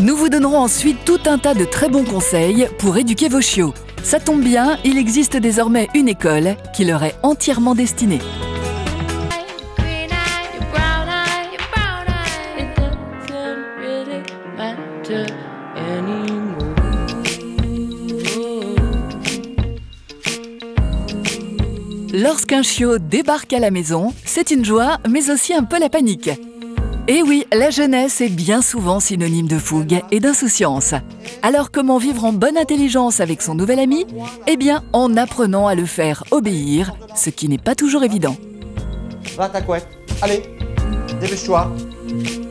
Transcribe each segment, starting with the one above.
Nous vous donnerons ensuite tout un tas de très bons conseils pour éduquer vos chiots. Ça tombe bien, il existe désormais une école qui leur est entièrement destinée. Lorsqu'un chiot débarque à la maison, c'est une joie, mais aussi un peu la panique. Et oui, la jeunesse est bien souvent synonyme de fougue et d'insouciance. Alors comment vivre en bonne intelligence avec son nouvel ami? Eh bien, en apprenant à le faire obéir, ce qui n'est pas toujours évident. Va à ta couette. Allez, dépêche-toi.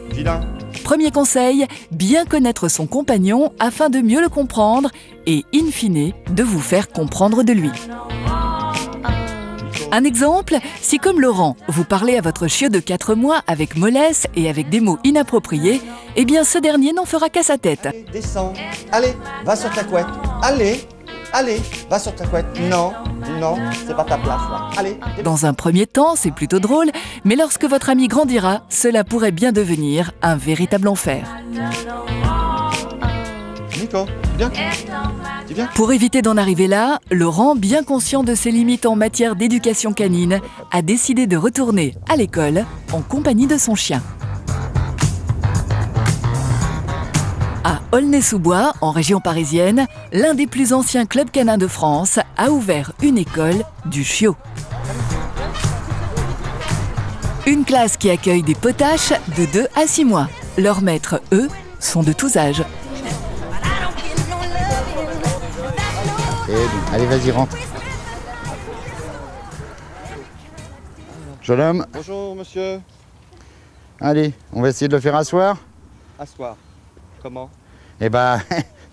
Vilain. Premier conseil, bien connaître son compagnon afin de mieux le comprendre et, in fine, de vous faire comprendre de lui. Un exemple, si comme Laurent, vous parlez à votre chiot de 4 mois avec mollesse et avec des mots inappropriés, eh bien ce dernier n'en fera qu'à sa tête. Allez, descends. Allez, va sur ta couette. Allez, va sur ta couette. Non, c'est pas ta place là. Allez. Dans un premier temps, c'est plutôt drôle, mais lorsque votre ami grandira, cela pourrait bien devenir un véritable enfer. Nico, viens. Tu viens? Pour éviter d'en arriver là, Laurent, bien conscient de ses limites en matière d'éducation canine, a décidé de retourner à l'école en compagnie de son chien. À Aulnay-sous-Bois, en région parisienne, l'un des plus anciens clubs canins de France a ouvert une école du chiot. Une classe qui accueille des potaches de 2 à 6 mois. Leurs maîtres, eux, sont de tous âges. Allez, vas-y, rentre. Jeune homme. Bonjour, monsieur. Allez, on va essayer de le faire asseoir. Asseoir. Comment? Eh ben,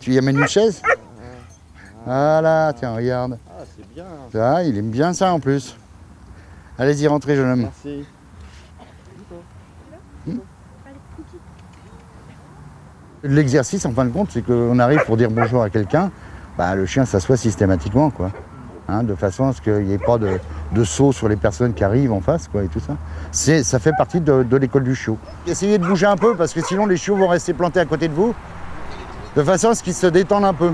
tu y amènes une chaise. Voilà, tiens, regarde. Ah, c'est bien. Ça, il aime bien ça en plus. Allez-y, rentrez, jeune homme. Merci. L'exercice, en fin de compte, c'est qu'on arrive pour dire bonjour à quelqu'un. Bah, le chien s'assoit systématiquement, quoi. Hein, de façon à ce qu'il n'y ait pas de saut sur les personnes qui arrivent en face, quoi, et tout ça. Ça fait partie de l'école du chiot. Essayez de bouger un peu, parce que sinon les chiots vont rester plantés à côté de vous, de façon à ce qu'ils se détendent un peu.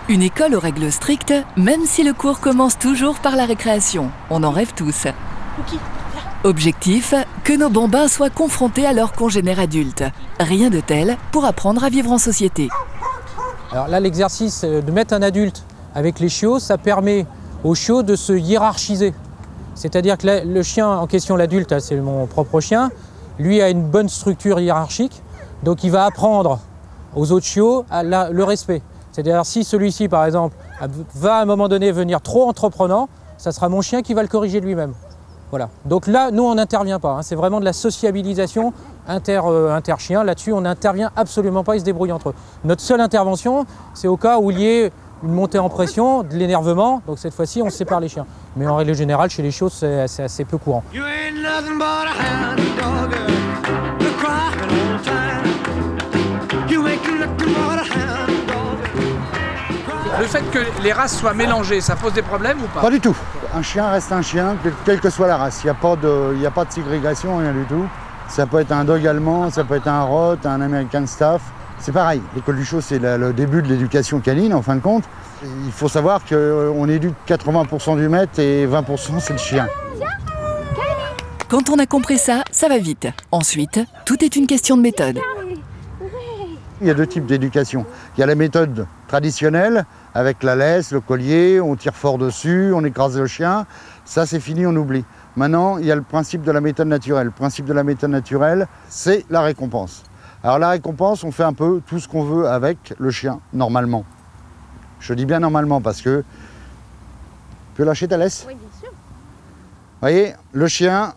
Une école aux règles strictes, même si le cours commence toujours par la récréation. On en rêve tous. Objectif, que nos bambins soient confrontés à leurs congénères adultes. Rien de tel pour apprendre à vivre en société. Alors là, l'exercice de mettre un adulte avec les chiots, ça permet aux chiots de se hiérarchiser. C'est-à-dire que le chien en question, l'adulte, c'est mon propre chien, lui a une bonne structure hiérarchique, donc il va apprendre aux autres chiots le respect. C'est-à-dire si celui-ci, par exemple, va à un moment donné venir trop entreprenant, ça sera mon chien qui va le corriger lui-même. Voilà. Donc là, nous, on n'intervient pas. Hein. C'est vraiment de la sociabilisation inter-chien. Là-dessus, on n'intervient absolument pas, ils se débrouillent entre eux. Notre seule intervention, c'est au cas où il y ait une montée en pression, de l'énervement. Donc cette fois-ci, on sépare les chiens. Mais en règle générale, chez les chiots, c'est assez peu courant. Le fait que les races soient mélangées, ça pose des problèmes ou pas? Pas du tout. Un chien reste un chien, quelle que soit la race. Il n'y a pas de ségrégation, rien du tout. Ça peut être un dog allemand, ça peut être un rot, un American Staff. C'est pareil. L'école du chiot, c'est le début de l'éducation canine, en fin de compte. Il faut savoir qu'on éduque 80% du maître et 20% c'est le chien. Quand on a compris ça, ça va vite. Ensuite, tout est une question de méthode. Il y a 2 types d'éducation. Il y a la méthode traditionnelle, avec la laisse, le collier, on tire fort dessus, on écrase le chien. Ça, c'est fini, on oublie. Maintenant, il y a le principe de la méthode naturelle. Le principe de la méthode naturelle, c'est la récompense. Alors la récompense, on fait un peu tout ce qu'on veut avec le chien, normalement. Je dis bien normalement parce que... Tu peux lâcher ta laisse? Oui, bien sûr. Vous voyez, le chien,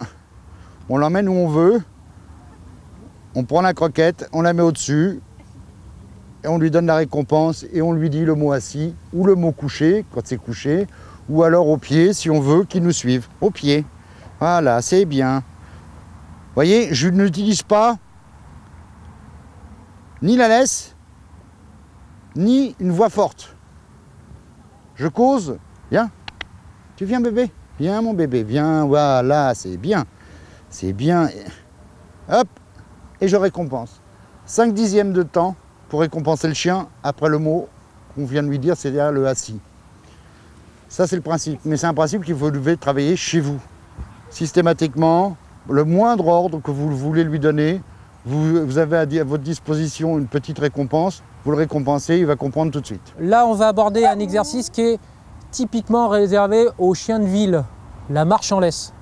on l'emmène où on veut, on prend la croquette, on la met au-dessus, et on lui donne la récompense, et on lui dit le mot assis, ou le mot couché, quand c'est couché, ou alors au pied, si on veut qu'il nous suive. Au pied. Voilà, c'est bien. Vous voyez, je n'utilise pas ni la laisse, ni une voix forte. Je cause. Viens. Tu viens, bébé? Viens, mon bébé. Viens, voilà, c'est bien. C'est bien. Hop. Et je récompense. 5 dixièmes de temps pour récompenser le chien après le mot qu'on vient de lui dire, c'est-à-dire le assis. Ça, c'est le principe. Mais c'est un principe qu'il vous devez travailler chez vous. Systématiquement, le moindre ordre que vous voulez lui donner, vous avez à votre disposition une petite récompense, vous le récompensez, il va comprendre tout de suite. Là, on va aborder un exercice qui est typiquement réservé aux chiens de ville, la marche en laisse.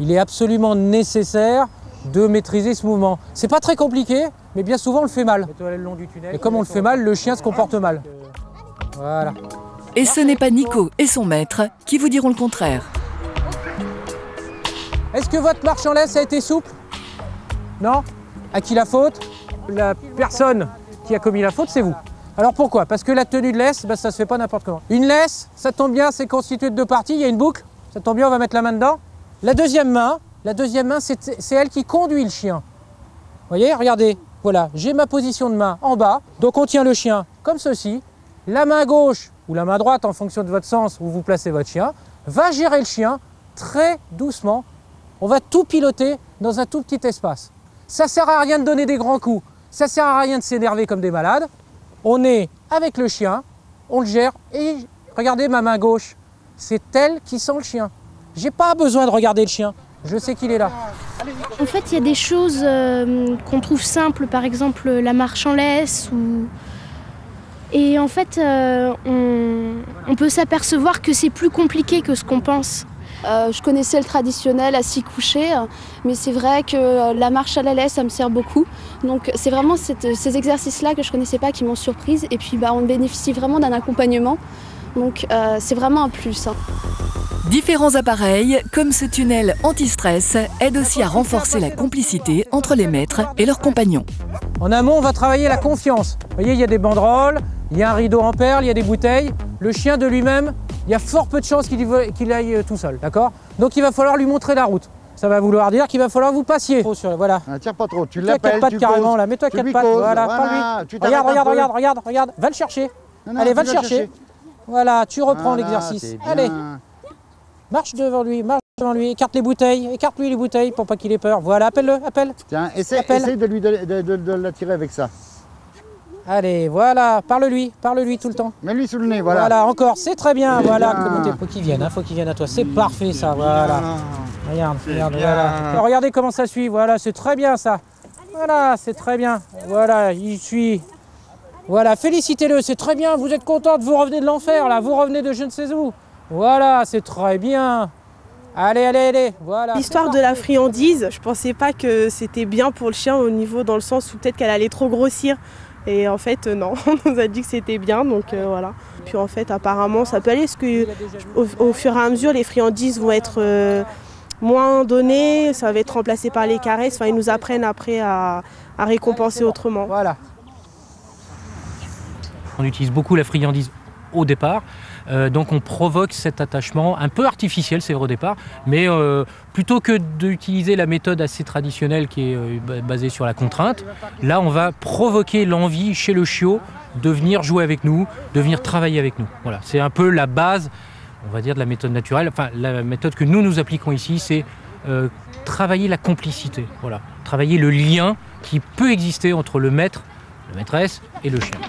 Il est absolument nécessaire de maîtriser ce mouvement. C'est pas très compliqué, mais bien souvent on le fait mal. Et comme on le fait mal, le chien se comporte mal. Voilà. Et ce n'est pas Nico et son maître qui vous diront le contraire. Est-ce que votre marche en laisse a été souple? Non? À qui la faute? La personne qui a commis la faute, c'est vous. Alors pourquoi? Parce que la tenue de laisse, ça se fait pas n'importe comment. Une laisse, ça tombe bien, c'est constitué de deux parties, il y a une boucle, ça tombe bien, on va mettre la main dedans. La deuxième main, c'est elle qui conduit le chien. Vous voyez, regardez, voilà, j'ai ma position de main en bas, donc on tient le chien comme ceci. La main gauche ou la main droite, en fonction de votre sens où vous placez votre chien, va gérer le chien très doucement. On va tout piloter dans un tout petit espace. Ça sert à rien de donner des grands coups, ça sert à rien de s'énerver comme des malades. On est avec le chien, on le gère et regardez ma main gauche, c'est elle qui sent le chien. J'ai pas besoin de regarder le chien, je sais qu'il est là. En fait, il y a des choses qu'on trouve simples, par exemple la marche en laisse. Et en fait, on peut s'apercevoir que c'est plus compliqué que ce qu'on pense. Je connaissais le traditionnel assis couché, mais c'est vrai que la marche à la laisse, ça me sert beaucoup. Donc c'est vraiment ces exercices-là que je ne connaissais pas qui m'ont surprise. Et puis on bénéficie vraiment d'un accompagnement. Donc c'est vraiment un plus. Différents appareils, comme ce tunnel anti-stress, aident aussi à renforcer la complicité entre les maîtres et leurs compagnons. En amont, on va travailler la confiance. Vous voyez, il y a des banderoles, il y a un rideau en perles, il y a des bouteilles. Le chien de lui-même, il y a fort peu de chances qu'il aille tout seul, d'accord? Donc il va falloir lui montrer la route. Ça va vouloir dire qu'il va falloir que vous passiez. Voilà. Tire pas trop, tu l'appelles, tu carrément là, mets-toi à quatre pattes, voilà, pas lui. Regarde, va le chercher. Non, allez, va le chercher. Voilà, tu reprends l'exercice. Allez, marche devant lui, écarte les bouteilles, écarte-lui les bouteilles pour pas qu'il ait peur. Voilà, appelle. Tiens, essaye de l'attirer avec ça. Allez, voilà, parle-lui tout le temps. Mets-lui sous le nez, voilà. Voilà, encore, c'est très bien, voilà. Faut qu'il vienne à toi, c'est parfait ça, voilà. Regarde, voilà. Regardez comment ça suit, voilà, c'est très bien ça. Voilà, c'est très bien. Voilà, il suit. Voilà, félicitez-le, c'est très bien, vous êtes contente, vous revenez de l'enfer là, vous revenez de je ne sais où. Voilà, c'est très bien. Allez, voilà. L'histoire de la friandise, je pensais pas que c'était bien pour le chien au niveau dans le sens où peut-être qu'elle allait trop grossir. Et en fait, non, on nous a dit que c'était bien, donc voilà. Puis en fait, apparemment, ça peut aller, parce qu'au fur et à mesure, les friandises vont être moins données, ça va être remplacé par les caresses. Enfin, ils nous apprennent après à récompenser autrement. Voilà. On utilise beaucoup la friandise au départ. Donc on provoque cet attachement un peu artificiel, c'est vrai au départ, mais plutôt que d'utiliser la méthode assez traditionnelle qui est basée sur la contrainte, là on va provoquer l'envie chez le chiot de venir jouer avec nous, de venir travailler avec nous. Voilà, c'est un peu la base, on va dire, de la méthode naturelle. Enfin, la méthode que nous appliquons ici, c'est travailler la complicité, voilà, travailler le lien qui peut exister entre le maître, la maîtresse et le chien.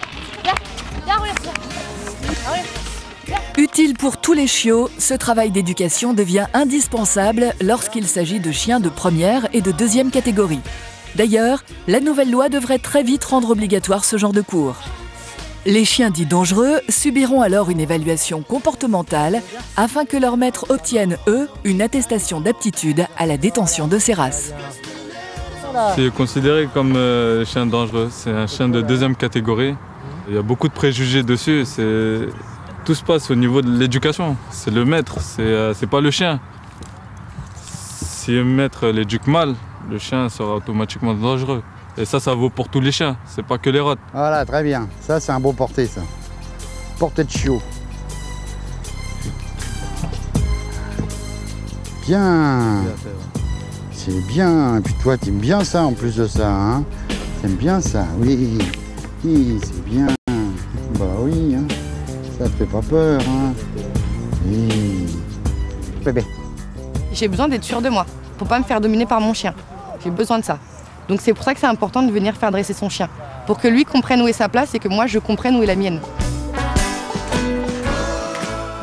Utile pour tous les chiots, ce travail d'éducation devient indispensable lorsqu'il s'agit de chiens de première et de deuxième catégorie. D'ailleurs, la nouvelle loi devrait très vite rendre obligatoire ce genre de cours. Les chiens dits dangereux subiront alors une évaluation comportementale afin que leur maître obtienne, eux, une attestation d'aptitude à la détention de ces races. C'est considéré comme chien dangereux, c'est un chien de deuxième catégorie. Il y a beaucoup de préjugés dessus. Tout se passe au niveau de l'éducation. C'est le maître, c'est pas le chien. Si le maître l'éduque mal, le chien sera automatiquement dangereux. Et ça vaut pour tous les chiens, c'est pas que les rottes. Voilà, très bien. Ça, c'est un beau porté, ça. Porté de chiot. Bien. C'est bien. Et puis toi, t'aimes bien ça en plus de ça, hein. T'aimes bien ça, oui. Oui, c'est bien. Bah oui, hein. Ça te fait pas peur, hein. Oui. Bébé. J'ai besoin d'être sûre de moi, pour pas me faire dominer par mon chien. J'ai besoin de ça. Donc c'est pour ça que c'est important de venir faire dresser son chien, pour que lui comprenne où est sa place et que moi je comprenne où est la mienne.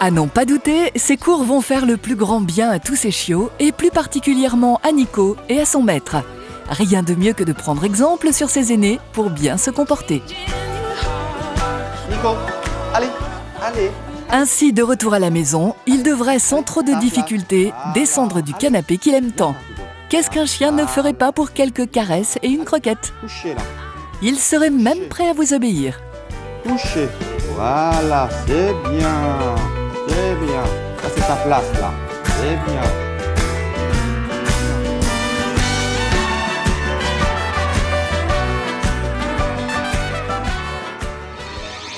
À n'en pas douter, ces cours vont faire le plus grand bien à tous ces chiots et plus particulièrement à Nico et à son maître. Rien de mieux que de prendre exemple sur ses aînés pour bien se comporter. Nico, allez, allez. Ainsi, de retour à la maison, il devrait sans trop de difficultés descendre du canapé qu'il aime tant. Qu'est-ce qu'un chien ne ferait pas pour quelques caresses et une croquette? Couchez là. Il serait même prêt à vous obéir. Couchez. Voilà, c'est bien. C'est bien. Ça, c'est ta place là. C'est bien.